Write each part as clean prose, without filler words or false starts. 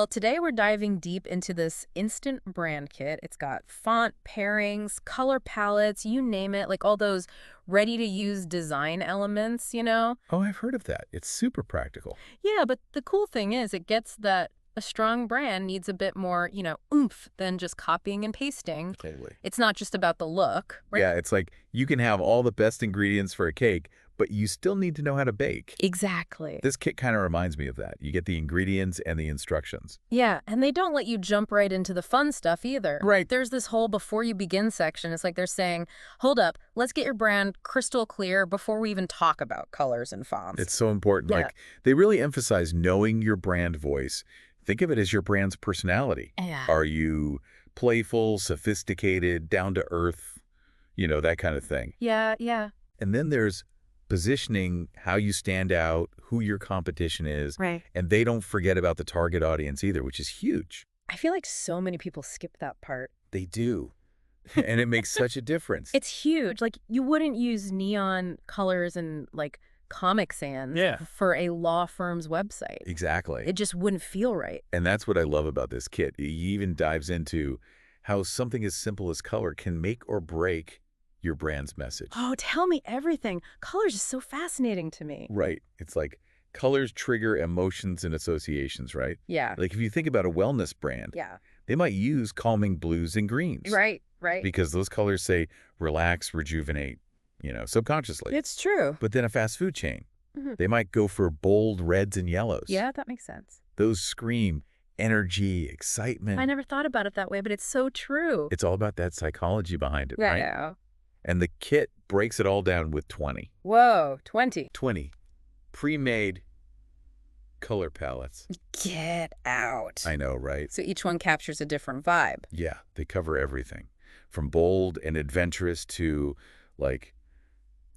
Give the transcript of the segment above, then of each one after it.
Well, today we're diving deep into this instant brand kit. It's got font pairings, color palettes, you name it, like all those ready-to-use design elements. Oh, I've heard of that. It's super practical. Yeah, but the cool thing is it gets that a strong brand needs a bit more, oomph than just copying and pasting. Totally. It's not just about the look, right? Yeah, it's like you can have all the best ingredients for a cake, but you still need to know how to bake. Exactly. This kit kind of reminds me of that. You get the ingredients and the instructions. Yeah, and they don't let you jump right into the fun stuff either. Right. There's this whole before you begin section. It's like they're saying, hold up, let's get your brand crystal clear before we even talk about colors and fonts. It's so important. Yeah. Like, they really emphasize knowing your brand voice. Think of it as your brand's personality. Yeah. Are you playful, sophisticated, down to earth, that kind of thing. Yeah. And then there's positioning, how you stand out, who your competition is. Right. And they don't forget about the target audience either, which is huge. I feel like so many people skip that part. They do. And it makes such a difference. It's huge. Like, you wouldn't use neon colors and, like, Comic Sans for a law firm's website. Exactly. It just wouldn't feel right. And that's what I love about this kit. He even dives into how something as simple as color can make or break your brand's message. Oh, tell me everything. Colors is so fascinating to me. Right. It's like colors trigger emotions and associations, right? Yeah. Like if you think about a wellness brand, Yeah. they might use calming blues and greens. Right. Because those colors say relax, rejuvenate, subconsciously. It's true. But then a fast food chain, they might go for bold reds and yellows. Yeah, that makes sense. Those scream energy, excitement. I never thought about it that way, but it's so true. It's all about that psychology behind it, right? Yeah. And the kit breaks it all down with 20. Whoa, 20. 20 pre-made color palettes. Get out. I know, right? So each one captures a different vibe. Yeah, they cover everything. From bold and adventurous to, like,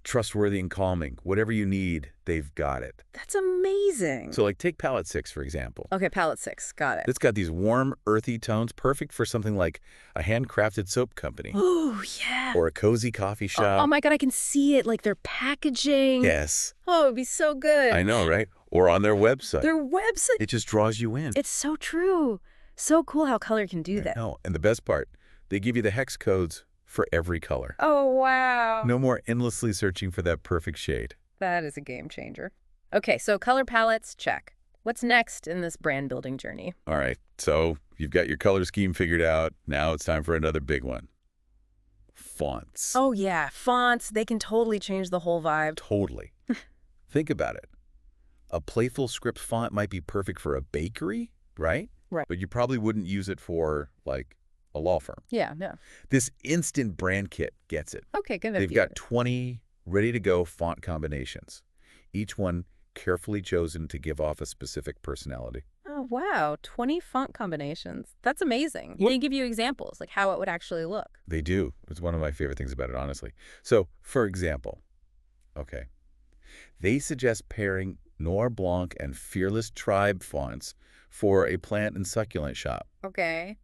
trustworthy and calming. Whatever you need, they've got it. That's amazing. So, like, take palette 6, for example. Okay, palette 6. Got it. It's got these warm, earthy tones, perfect for something like a handcrafted soap company. Oh, yeah. Or a cozy coffee shop. Oh, my God, I can see it. Like, their packaging. Yes. Oh, it'd be so good. I know, right? Or on their website. Their website. It just draws you in. It's so true. So cool how color can do that. No, and the best part, they give you the hex codes for every color. Oh, wow. No more endlessly searching for that perfect shade. That is a game changer. Okay, so color palettes, check. What's next in this brand building journey? All right, so you've got your color scheme figured out. Now it's time for another big one. Fonts. Oh, yeah. Fonts, they can totally change the whole vibe. Totally. Think about it. A playful script font might be perfect for a bakery, right? Right. But you probably wouldn't use it for, like, a law firm. Yeah, no. This instant brand kit gets it. Okay, good. They've got 20 ready-to-go font combinations, each one carefully chosen to give off a specific personality. Oh, wow. 20 font combinations. That's amazing. They give you examples, like how it would actually look. They do. It's one of my favorite things about it, honestly. So, for example, they suggest pairing Noir Blanc and Fearless Tribe fonts for a plant and succulent shop Okay.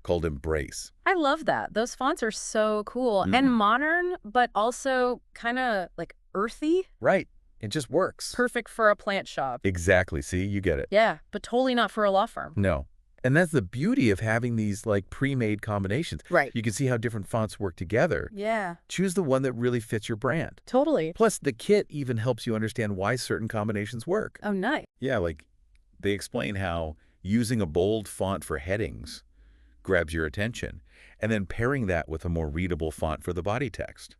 called Embrace. I love that. Those fonts are so cool and modern, but also kind of like earthy. Right. It just works. Perfect for a plant shop. Exactly. See, you get it. Yeah, but totally not for a law firm. No. And that's the beauty of having these, like, pre-made combinations. Right. You can see how different fonts work together. Yeah. Choose the one that really fits your brand. Totally. Plus, the kit even helps you understand why certain combinations work. Oh, nice. Yeah, like, they explain how using a bold font for headings grabs your attention, and then pairing that with a more readable font for the body text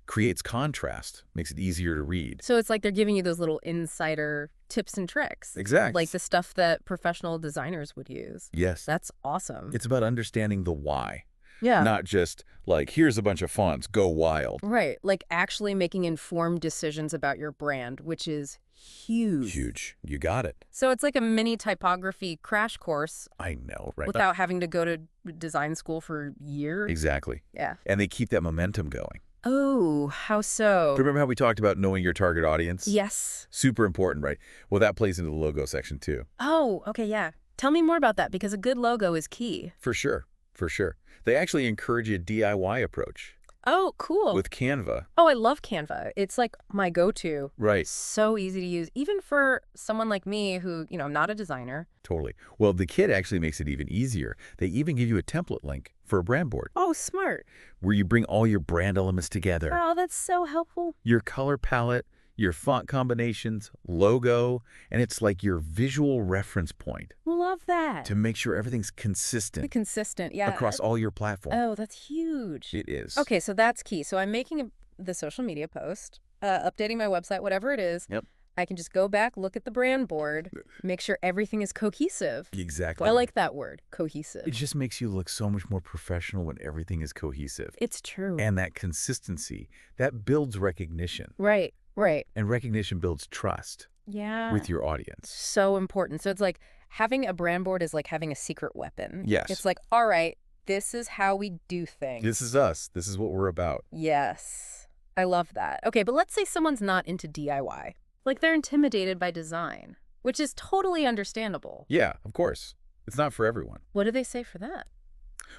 creates contrast, makes it easier to read. So it's like they're giving you those little insider tips and tricks. Exactly. Like the stuff that professional designers would use. Yes. That's awesome. It's about understanding the why. Yeah. Not just, like, here's a bunch of fonts, go wild. Right. Like actually making informed decisions about your brand, which is huge. Huge. You got it. So it's like a mini typography crash course. I know, right? Without having to go to design school for years. Exactly. Yeah. And they keep that momentum going. Oh, how so? Remember how we talked about knowing your target audience? Yes. Super important, right? Well, that plays into the logo section too. Oh, okay, yeah. Tell me more about that because a good logo is key. For sure. For sure. They actually encourage a DIY approach. Oh, cool. with Canva. Oh, I love Canva. It's like my go-to. Right. So easy to use, even for someone like me who, I'm not a designer. Totally. Well, the kit actually makes it even easier. They even give you a template link for a brand board Oh, smart. where you bring all your brand elements together. Oh, that's so helpful. Your color palette, your font combinations, logo, and it's like your visual reference point Love that. to make sure everything's consistent Consistent, yeah. across all your platforms. Oh, that's huge. It is. Okay, so that's key. So I'm making the social media post, updating my website, whatever it is. Yep. I can just go back, look at the brand board, make sure everything is cohesive. Exactly. I like that word, cohesive. It just makes you look so much more professional when everything is cohesive. It's true. And that consistency, that builds recognition. Right, right. And recognition builds trust Yeah. with your audience. So important. So it's like having a brand board is like having a secret weapon. Yes. It's like, all right, this is how we do things. This is us. This is what we're about. Yes. I love that. Okay, but let's say someone's not into DIY. Like they're intimidated by design, which is totally understandable. Yeah, of course. It's not for everyone. What do they say for that?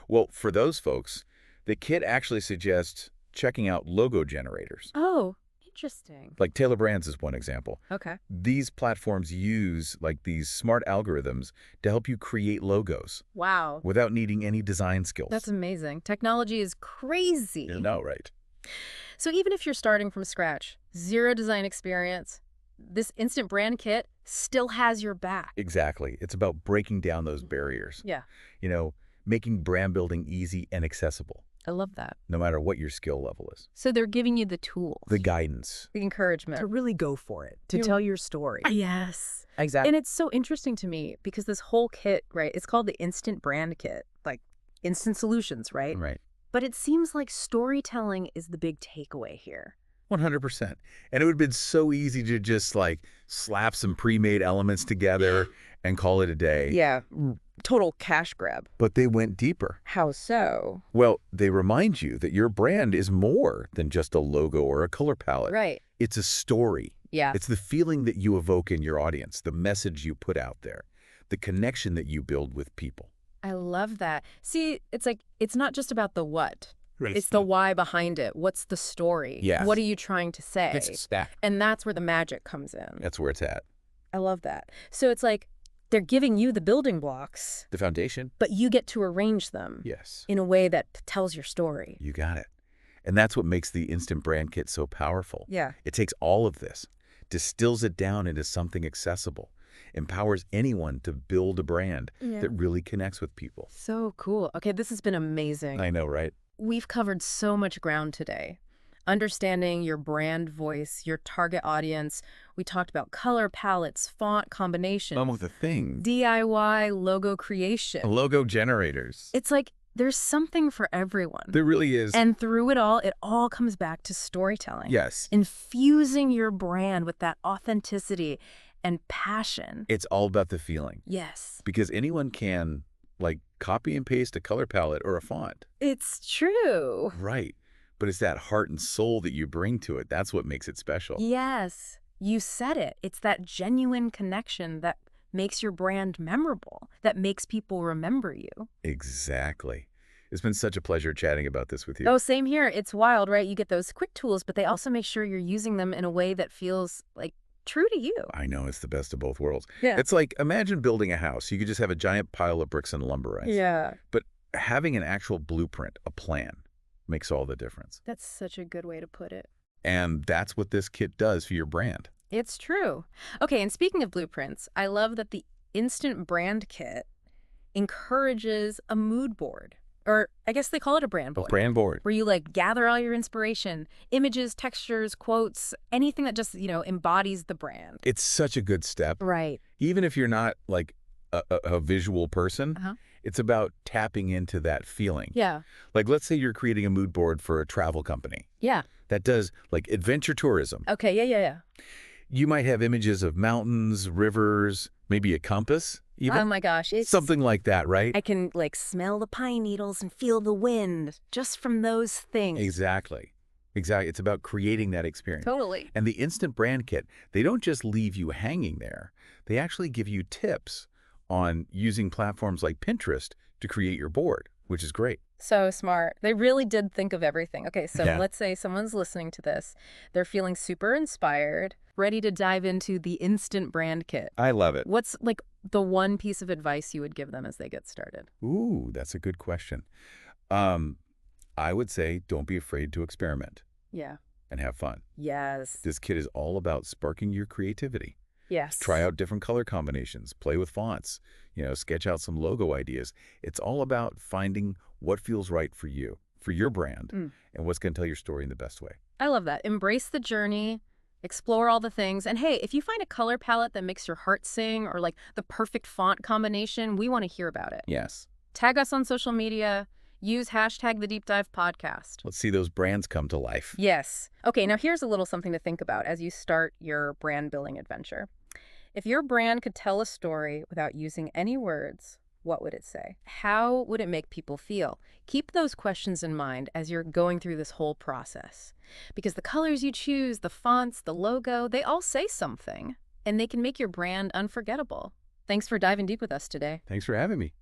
Well, for those folks, the kit actually suggests checking out logo generators. Oh, interesting. Like Taylor Brands is one example. Okay. These platforms use like these smart algorithms to help you create logos Wow. without needing any design skills. That's amazing. Technology is crazy. You know, right? So even if you're starting from scratch, zero design experience, this instant brand kit still has your back. Exactly. It's about breaking down those barriers. Yeah. Making brand building easy and accessible, I love that. no matter what your skill level is. So they're giving you the tools, The guidance. the encouragement. To really go for it, to You- tell your story. Yes. Exactly. And it's so interesting to me because this whole kit, right, it's called the instant brand kit, like instant solutions, right? Right. But it seems like storytelling is the big takeaway here. 100%. And it would have been so easy to just like slap some pre-made elements together and call it a day. Yeah. Total cash grab. But they went deeper. How so? Well, they remind you that your brand is more than just a logo or a color palette. Right. It's a story. Yeah. It's the feeling that you evoke in your audience, the message you put out there, the connection that you build with people. I love that. See, it's like, it's not just about the what. Right. It's the why behind it. What's the story? Yes. What are you trying to say? It's a stack. And that's where the magic comes in. That's where it's at. I love that. So it's like they're giving you the building blocks, The foundation? but you get to arrange them Yes. in a way that tells your story. You got it. And that's what makes the Instant Brand Kit so powerful. Yeah. It takes all of this, distills it down into something accessible, empowers anyone to build a brand that really connects with people. So cool. Okay, this has been amazing. I know, right? We've covered so much ground today. Understanding your brand voice, your target audience. We talked about color palettes, font combinations, Almost a thing. DIY logo creation. Logo generators. It's like there's something for everyone. There really is. And through it all comes back to storytelling. Yes. Infusing your brand with that authenticity and passion. It's all about the feeling. Yes. Because anyone can, like, copy and paste a color palette or a font. It's true. Right. But it's that heart and soul that you bring to it. That's what makes it special. Yes. You said it. It's that genuine connection that makes your brand memorable, that makes people remember you. Exactly. It's been such a pleasure chatting about this with you. Oh, same here. It's wild, right? You get those quick tools, but they also make sure you're using them in a way that feels like true to you. I know, it's the best of both worlds. Yeah. It's like, imagine building a house. You could just have a giant pile of bricks and lumber, right? Yeah. But having an actual blueprint, a plan, makes all the difference. That's such a good way to put it. And that's what this kit does for your brand. It's true. Okay, and speaking of blueprints, I love that the Instant Brand Kit encourages a mood board. Or I guess they call it a brand board. Brand board. Where you like gather all your inspiration, images, textures, quotes, anything that just, embodies the brand. It's such a good step. Right. Even if you're not like a visual person, Uh-huh. it's about tapping into that feeling. Yeah. Like, let's say you're creating a mood board for a travel company Yeah. that does like adventure tourism. Okay. Yeah. You might have images of mountains, rivers, maybe a compass, even. Oh my gosh. It's Something like that, right? I can like smell the pine needles and feel the wind just from those things. Exactly. It's about creating that experience. Totally. And the Instant Brand Kit, they don't just leave you hanging there. They actually give you tips on using platforms like Pinterest to create your board. which is great. So smart. They really did think of everything. Okay, so Yeah, let's say someone's listening to this. They're feeling super inspired, ready to dive into the instant brand kit. I love it. What's like the one piece of advice you would give them as they get started? Ooh, that's a good question. Um, I would say don't be afraid to experiment Yeah. and have fun. Yes. This kit is all about sparking your creativity. Try Yes. out different color combinations, play with fonts, sketch out some logo ideas. It's all about finding what feels right for you, for your brand, Mm. and what's going to tell your story in the best way. I love that. Embrace the journey, explore all the things. And hey, if you find a color palette that makes your heart sing or like the perfect font combination, we want to hear about it. Yes. Tag us on social media. Use hashtag the Deep Dive Podcast. Let's see those brands come to life. Yes. Okay, now here's a little something to think about as you start your brand building adventure. If your brand could tell a story without using any words, what would it say? How would it make people feel? Keep those questions in mind as you're going through this whole process. Because the colors you choose, the fonts, the logo, they all say something, and they can make your brand unforgettable. Thanks for diving deep with us today. Thanks for having me.